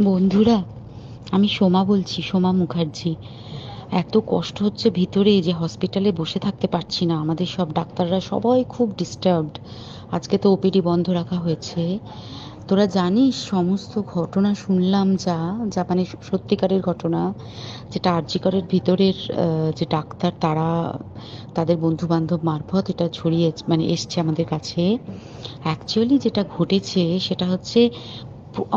বন্ধুরা, আমি সোমা বলছি, সোমা মুখার্জি। এত কষ্ট হচ্ছে ভিতরে যে হসপিটালে বসে থাকতে পারছি না। আমাদের সব ডাক্তাররা সবাই খুব ডিস্টার্বড। আজকে তো ওপিডি বন্ধ রাখা হয়েছে। তোরা জানিস সমস্ত ঘটনা শুনলাম, যা যা মানে সত্যিকারের ঘটনা, যেটা আরজি করের ভিতরের যে ডাক্তার তারা তাদের বন্ধু বান্ধব মারফত এটা ছড়িয়ে মানে এসছে আমাদের কাছে। অ্যাকচুয়ালি যেটা ঘটেছে সেটা হচ্ছে,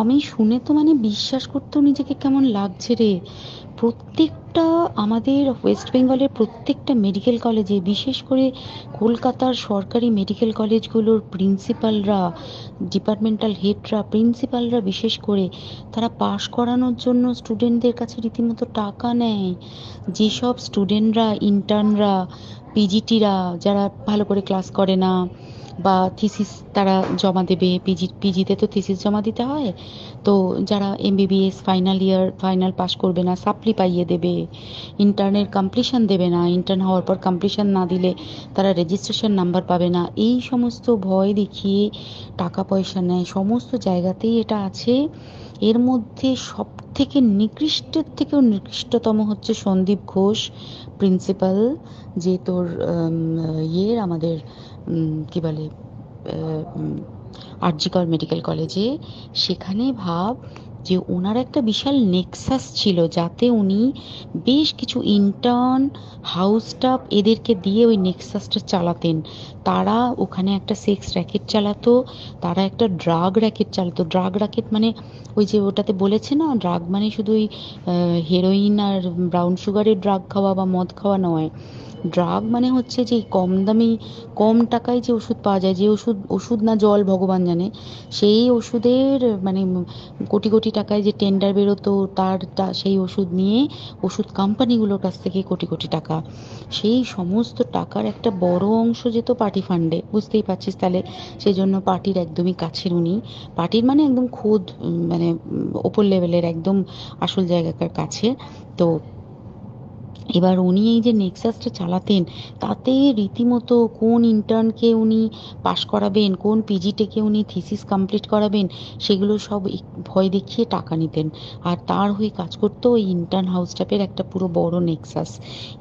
আমি শুনে তো মানে বিশ্বাস করতেও নিজেকে কেমন লাগছে রে। প্রত্যেকটা আমাদের ওয়েস্ট বেঙ্গলের প্রত্যেকটা মেডিকেল কলেজে, বিশেষ করে কলকাতার সরকারি মেডিকেল কলেজগুলোর প্রিন্সিপালরা, ডিপার্টমেন্টাল হেডরা, প্রিন্সিপালরা বিশেষ করে, তারা পাশ করানোর জন্য স্টুডেন্টদের কাছে রীতিমতো টাকা নেয়। যেসব স্টুডেন্টরা, ইন্টার্নরা, পিজিটিরা যারা ভালো করে ক্লাস করে না বা থিসিস তারা জমা দেবে, পিজিতে তো থিসিস জমা দিতে হয়, তো যারা MBBS final year final pass করবে না সাপ্লি পাইয়ে দেবে, ইন্টার্নের কমপ্লিশন দেবে না, ইন্টার্ন হওয়ার পর কমপ্লিশন না দিলে তারা রেজিস্ট্রেশন নাম্বার পাবে না, এই সমস্ত ভয় দেখিয়ে টাকা পয়সা নেয়। সমস্ত জায়গাতেই এটা আছে। এর মধ্যে সব থেকে নিকৃষ্টের থেকেও নিকৃষ্টতম হচ্ছে সন্দীপ ঘোষ, প্রিন্সিপাল, যে তোর আমাদের কি বলে, আরজিকর মেডিকেল কলেজে। সেখানে ভাব যে ওনার একটা বিশাল নেক্সাস ছিল, যাতে উনি বেশ কিছু ইন্টার্ন, হাউস স্টাফ এদেরকে দিয়ে ওই নেক্সাসটা চালাতেন। তারা ওখানে একটা সেক্স র্যাকেট চালাতো, তারা একটা ড্রাগ র্যাকেট চালাতো। ড্রাগ র্যাকেট মানে ওই যে ওটাতে বলেছে না, ড্রাগ মানে শুধু ওই হেরোইন আর ব্রাউন সুগারের ড্রাগ খাওয়া বা মদ খাওয়া নয়। ড্রাগ মানে হচ্ছে যে কম দামি, কম টাকায় যে ওষুধ পাওয়া যায়, যে ওষুধ, ওষুধ না জল ভগবান জানে, সেই ওষুধের মানে কোটি কোটি টাকায় যে টেন্ডার বেরোতো, সেই ওষুধ নিয়ে ওষুধ কোম্পানিগুলোর কাছ থেকে কোটি কোটি টাকা, সেই সমস্ত টাকার একটা বড় অংশ যেত পার্টি ফান্ডে। বুঝতেই পারছিস তাহলে। সেই জন্য পার্টির একদমই কাছের উনি, পার্টির মানে একদম খোদ মানে ওপর লেভেলের একদম আসল জায়গাকার কাছে। তো এবার উনি এই যে নেক্সাসটা চালাতেন, তাতে রীতিমতো কোন ইন্টার্নকে উনি পাশ করাবেন, কোন পিজিটেকে উনি থিসিস কমপ্লিট করাবেন, সেগুলো সব ভয় দেখিয়ে টাকা নিতেন। আর তার হয়ে কাজ করতো ওই ইন্টার্ন হাউস স্টাফের একটা পুরো বড় নেক্সাস।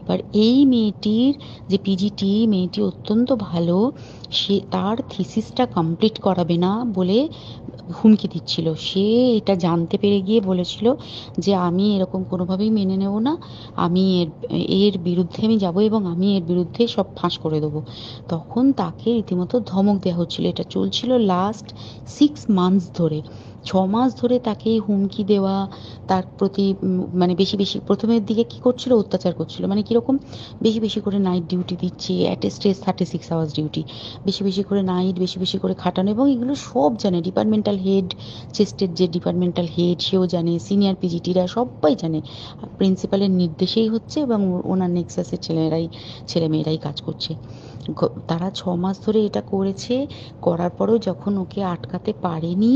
এবার এই মেয়েটির, যে পিজিটি মেয়েটি অত্যন্ত ভালো, সে তার থিসিসটা কমপ্লিট করাবে না বলে হুমকি দিচ্ছিল। সে এটা জানতে পেরে গিয়ে বলেছিল যে আমি এরকম কোনোভাবেই মেনে নেব না, আমি এর এর বিরুদ্ধে আমি যাব এবং আমি এর বিরুদ্ধে সব ফাঁস করে দেবো। তখন তাকে রীতিমতো ধমক দেওয়া হচ্ছিল। এটা চলছিল লাস্ট 6 মান্থস ধরে। 6 মাস ধরে তাকে হুমকি দেওয়া, তার প্রতি মানে বেশি বেশি প্রথমের দিকে কি করছিল, অত্যাচার করছিল। মানে কিরকম, বেশি বেশি করে নাইট ডিউটি দিচ্ছে, at a stress 36 hours duty, বেশি বেশি করে নাইট, বেশি বেশি করে খাটানো। এবং এগুলো সব জানে ডিপার্টমেন্টাল হেড, চেস্টের যে ডিপার্টমেন্টাল হেড সেও জানে, সিনিয়র পিজিটিরা সবাই জানে। প্রিন্সিপালের নির্দেশেই হচ্ছে এবং ওনার নেক্সাসের ছেলেমেয়েরাই কাজ করছে। তারা 6 মাস ধরে এটা করেছে। করার পরেও যখন ওকে আটকাতে পারেনি,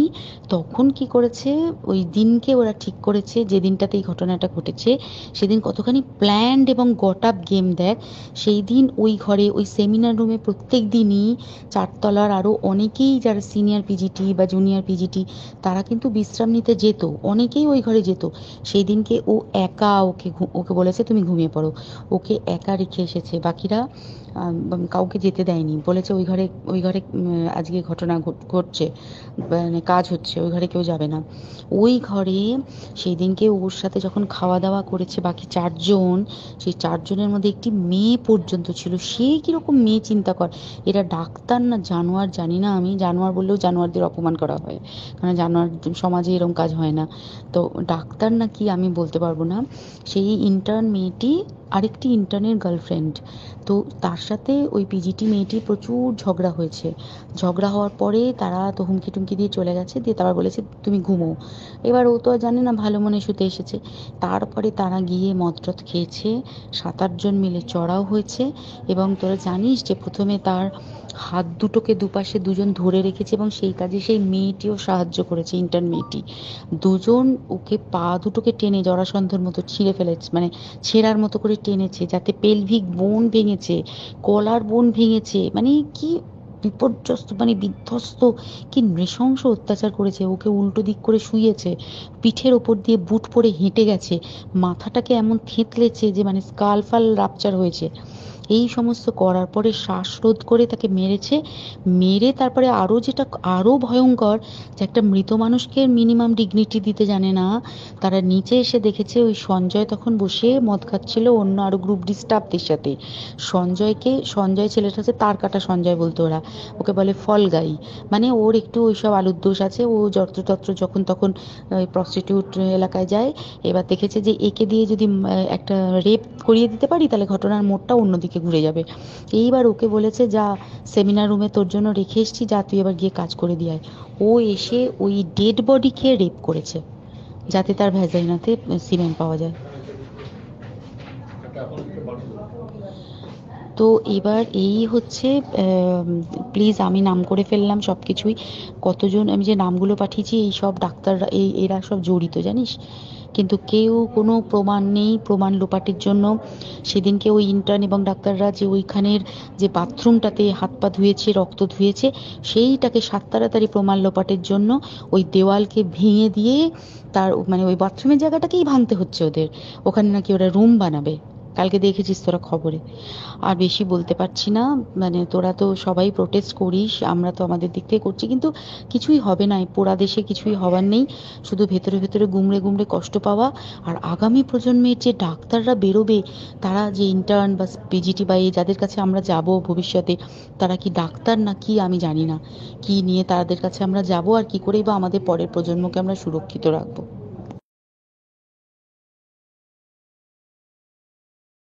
তখন কি করেছে, ওই দিনকে ওরা ঠিক করেছে যে দিনটাতে এই ঘটনাটা ঘটেছে, সেদিন কতখানি প্ল্যান্ড এবং গট আপ গেম দেখ। সেই দিন ওই ঘরে, ওই সেমিনার রুমে প্রত্যেক দিনই চারতলার আরও অনেকেই যারা সিনিয়র পিজিটি বা জুনিয়র পিজিটি, তারা কিন্তু বিশ্রাম নিতে যেত, অনেকেই ওই ঘরে যেত। সেই দিনকে ও একা, ওকে বলেছে তুমি ঘুমিয়ে পড়ো, ওকে একা রেখে এসেছে। বাকিরা কাউকে যেতে দেয়নি, বলেছে ওই ঘরে আজকে ঘটনা ঘটছে, মানে কাজ হচ্ছে, ওই ঘরে কেউ যাবে না। ওই ঘরে সেই দিনকে ওর সাথে যখন খাওয়া দাওয়া করেছে বাকি 4 জন, সেই 4 জনের মধ্যে একটি মেয়ে পর্যন্ত ছিল। সে কিরকম মেয়ে চিন্তা কর। এরা ডাক্তার না জানোয়ার জানি না, আমি জানোয়ার বললেও জানোয়ারদের অপমান করা হয়, কারণ জানোয়ার সমাজে এরকম কাজ হয় না। তো ডাক্তার না কি আমি বলতে পারবো না। সেই ইন্টার্ন মেয়েটি আরেকটি ইন্টার্নের গার্লফ্রেন্ড। তো তার সাথে ওই পিজিটি মেয়েটির প্রচুর ঝগড়া হয়েছে। ঝগড়া হওয়ার পরে তারা তো হুমকি টুমকি দিয়ে চলে গেছে, দিয়ে তারপর বলেছে তুমি ঘুমো। এবার ও তো আর জানে না, ভালো মনে শুতে এসেছে। তারপরে তারা গিয়ে মদটদ খেয়েছে, 7-8 জন মিলে চড়াও হয়েছে। এবং তোরা জানিস যে প্রথমে তার হাত দুটোকে দুপাশে 2 জন ধরে রেখেছে এবং সেই কাজে সেই মেয়েটিও সাহায্য করেছে, ইন্টার্ন মেয়েটি। 2 জন ওকে পা দুটোকে টেনে জরাসন্ধর মতো ছিঁড়ে ফেলেছে, মানে ছেঁড়ার মতো করে টেনেছে, যাতে পেলভিক বোন ভেঙেছে, গলার বোন ভেঙেছে। মানে কি বিপর্যস্ত মানে বিধ্বস্ত, কি নৃশংস অত্যাচার করেছে। ওকে উল্টো দিক করে শুইয়েছে, পিঠের ওপর দিয়ে বুট পরে হেঁটে গেছে, মাথাটাকে এমন থেঁতলেছে যে মানে স্কাল ফাল রাপচার হয়েছে। এই সমস্ত করার পরে শ্বাসরোধ করে তাকে মেরেছে। মেরে তারপরে আরো যেটা আরো ভয়ঙ্কর, যে একটা মৃত মানুষকে মিনিমাম ডিগনিটি দিতে জানে না, তারা নিচে এসে দেখেছে ওই সঞ্জয় তখন বসে মদ খাচ্ছিল অন্য আরো গ্রুপ ডি স্টাফদের সাথে। সঞ্জয় ছেলেটা হচ্ছে তার কাটা সঞ্জয় বলতো ওরা, ওকে বলে ফল গাই। মানে ওর একটু ওইসব আলুর দোষ আছে, ও যত্রতত্র যখন তখন প্রস্টিটিউট এলাকায় যায়। এবার দেখেছে যে একে দিয়ে যদি একটা রেপ করিয়ে দিতে পারি তাহলে ঘটনার মোড়টা অন্যদিকে ঘুরে যাবে। এইবার ওকে বলেছে, যা সেমিনার রুমে তোর জন্য রেখে এসেছি, যা তুই এবার গিয়ে কাজ করে দিয়ে আয়। ও এসে ওই ডেড বডিকে রেপ করেছে যাতে তার ভ্যাজাইনাতে সিমেন্ট পাওয়া যায়। তো এবার এই হচ্ছে, প্লিজ আমি নাম করে ফেললাম সব কিছুই। কতজন আমি যে নামগুলো পাঠিয়েছি এই সব ডাক্তাররা, এরা সব জড়িত জানিস। কিন্তু কেউ কোনো প্রমাণ নেই, প্রমাণ লোপাটের জন্য সেদিনকে ওই ইন্টার্ন এবং ডাক্তাররা যে ওইখানের যে বাথরুমটাতে হাত পা ধুয়েছে, রক্ত ধুয়েছে, সেইটাকে সাত তাড়াতাড়ি প্রমাণ লোপাটের জন্য ওই দেওয়ালকে ভেঙে দিয়ে তার মানে ওই বাথরুমের জায়গাটাকেই ভাঙতে হচ্ছে ওদের। ওখানে নাকি ওরা রুম বানাবে, কালকে দেখেছিস তোরা খবরে। আর বেশি বলতে পারছি না, মানে তোরা তো সবাই প্রোটেস্ট করিস, আমরা তো আমাদের দিক থেকে করছি, কিন্তু কিছুই হবে না, এই পোড়া দেশে কিছুই হবার নেই, শুধু ভেতরে ভেতরে গুমড়ে গুমড়ে কষ্ট পাওয়া। আর আগামী প্রজন্মের যে ডাক্তাররা বেরোবে, তারা যে ইন্টার্ন বা পিজিটি বা এই যাদের কাছে আমরা যাব ভবিষ্যতে, তারা কি ডাক্তার না কি আমি জানি না, কি নিয়ে তাদের কাছে আমরা যাব আর কি করেই বা আমাদের পরের প্রজন্মকে আমরা সুরক্ষিত রাখবো।